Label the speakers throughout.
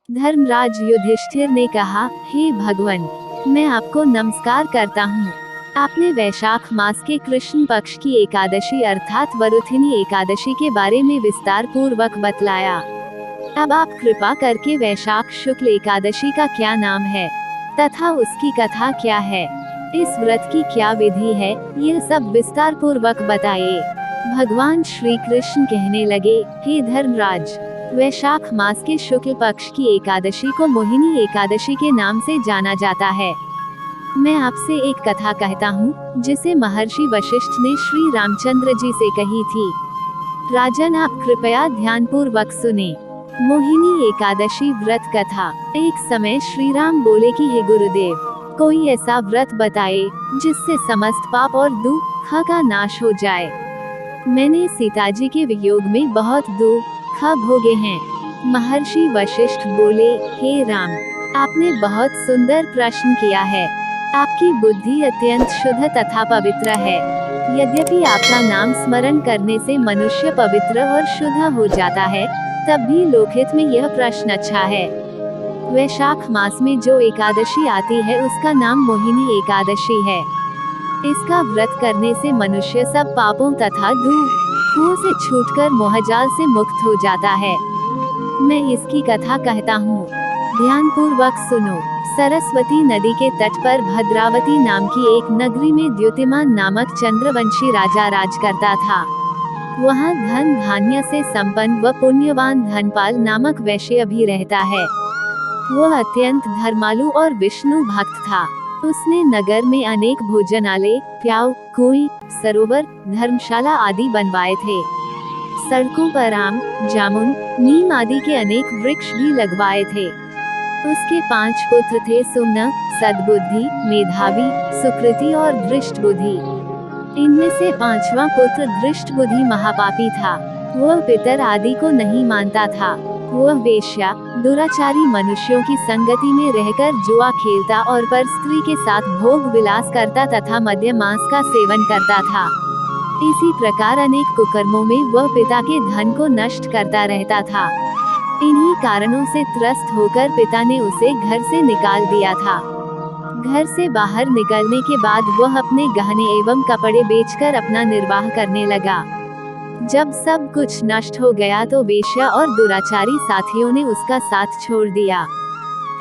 Speaker 1: धर्मराज युधिष्ठिर ने कहा, हे भगवान, मैं आपको नमस्कार करता हूँ। आपने वैशाख मास के कृष्ण पक्ष की एकादशी अर्थात वरुथिनी एकादशी के बारे में विस्तार पूर्वक बतलाया। अब आप कृपा करके वैशाख शुक्ल एकादशी का क्या नाम है तथा उसकी कथा क्या है, इस व्रत की क्या विधि है, यह सब विस्तार पूर्वक बताइए। भगवान श्री कृष्ण कहने लगे, हे धर्मराज, वैशाख मास के शुक्ल पक्ष की एकादशी को मोहिनी एकादशी के नाम से जाना जाता है। मैं आपसे एक कथा कहता हूँ जिसे महर्षि वशिष्ठ ने श्री रामचंद्र जी से कही थी। राजन, आप कृपया ध्यान पूर्वक सुने। मोहिनी एकादशी व्रत कथा। एक समय श्री राम बोले कि हे गुरुदेव, कोई ऐसा व्रत बताए जिससे समस्त पाप और दुख का नाश हो जाए। मैंने सीताजी के वियोग में बहुत दुख भोगे हैं। महर्षि वशिष्ठ बोले, हे राम, आपने बहुत सुंदर प्रश्न किया है। आपकी बुद्धि अत्यंत शुद्ध तथा पवित्र है। यद्यपि आपका नाम स्मरण करने से मनुष्य पवित्र और शुद्ध हो जाता है, तब भी लोकहित में यह प्रश्न अच्छा है। वैशाख मास में जो एकादशी आती है उसका नाम मोहिनी एकादशी है। इसका व्रत करने से मनुष्य सब पापों तथा दुखों से छूटकर मोहजाल से मुक्त हो जाता है। मैं इसकी कथा कहता हूँ, ध्यान पूर्वक सुनो। सरस्वती नदी के तट पर भद्रावती नाम की एक नगरी में द्युतिमान नामक चंद्रवंशी राजा राज करता था। वहाँ धन धान्य से संपन्न व पुण्यवान धनपाल नामक वैश्य भी रहता है। वह अत्यंत धर्मालु और विष्णु भक्त था। उसने नगर में अनेक भोजनालय, प्याऊ, कुएं, सरोवर, धर्मशाला आदि बनवाए थे। सड़कों पर आम, जामुन, नीम आदि के अनेक वृक्ष भी लगवाए थे। उसके 5 पुत्र थे, सुमन, सद्बुद्धि, मेधावी, सुकृति और दृष्ट बुद्धि। इनमें से 5वां पुत्र दृष्ट बुद्धि महापापी था। वह पितर आदि को नहीं मानता था। वह वेश्या, दुराचारी मनुष्यों की संगति में रहकर जुआ खेलता और पर स्त्री के साथ भोग विलास करता तथा मद्य मांस का सेवन करता था। इसी प्रकार अनेक कुकर्मों में वह पिता के धन को नष्ट करता रहता था। इन्हीं कारणों से त्रस्त होकर पिता ने उसे घर से निकाल दिया था। घर से बाहर निकलने के बाद वह अपने गहने एवं कपड़े बेचकर अपना निर्वाह करने लगा। जब सब कुछ नष्ट हो गया तो वेश्या और दुराचारी साथियों ने उसका साथ छोड़ दिया।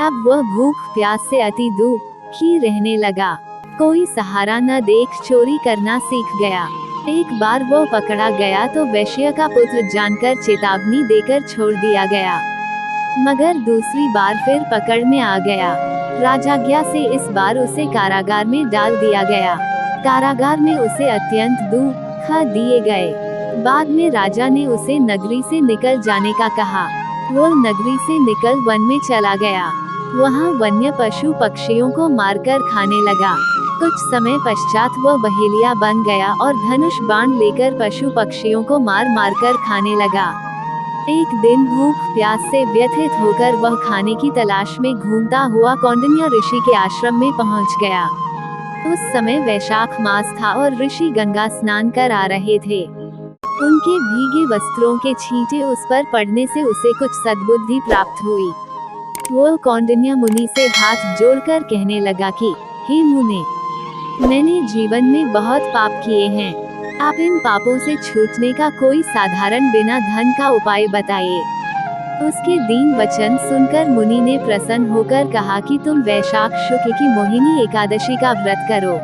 Speaker 1: अब वह भूख प्यास से अति दुखी रहने लगा। कोई सहारा न देख चोरी करना सीख गया। एक बार वो पकड़ा गया तो वैश्य का पुत्र जानकर चेतावनी देकर छोड़ दिया गया, मगर दूसरी बार फिर पकड़ में आ गया। राजाज्ञा से इस बार उसे कारागार में डाल दिया गया। कारागार में उसे अत्यंत दुख दिए गए। बाद में राजा ने उसे नगरी से निकल जाने का कहा। वो नगरी से निकल वन में चला गया। वहाँ वन्य पशु पक्षियों को मारकर खाने लगा। कुछ समय पश्चात वह बहेलिया बन गया और धनुष बाण लेकर पशु पक्षियों को मार कर खाने लगा। एक दिन भूख प्यास से व्यथित होकर वह खाने की तलाश में घूमता हुआ कौंडिन्य ऋषि के आश्रम में पहुंच गया। उस समय वैशाख मास था और ऋषि गंगा स्नान कर आ रहे थे। उनके भीगे वस्त्रों के छींटे उस पर पड़ने से उसे कुछ सद्बुद्धि प्राप्त हुई। वो कौंडिन्य मुनि से हाथ जोड़कर कहने लगा कि, हे मुने, मैंने जीवन में बहुत पाप किए हैं। आप इन पापों से छूटने का कोई साधारण बिना धन का उपाय बताइए। उसके दीन वचन सुनकर मुनि ने प्रसन्न होकर कहा कि तुम वैशाख शुक्ल की मोहिनी एकादशी का व्रत करो।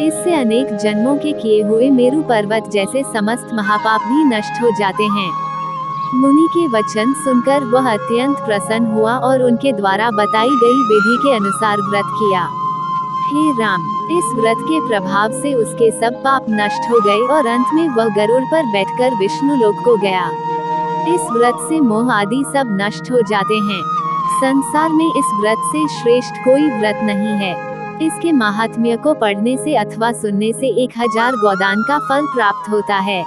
Speaker 1: इससे अनेक जन्मों के किए हुए मेरु पर्वत जैसे समस्त महापाप भी नष्ट हो जाते हैं। मुनि के वचन सुनकर वह अत्यंत प्रसन्न हुआ और उनके द्वारा बताई गई विधि के अनुसार व्रत किया। हे राम, इस व्रत के प्रभाव से उसके सब पाप नष्ट हो गए और अंत में वह गरुड़ पर बैठकर विष्णु लोक को गया। इस व्रत से मोह आदि सब नष्ट हो जाते हैं। संसार में इस व्रत से श्रेष्ठ कोई व्रत नहीं है। इसके महात्म्य को पढ़ने से अथवा सुनने से 1000 गोदान का फल प्राप्त होता है।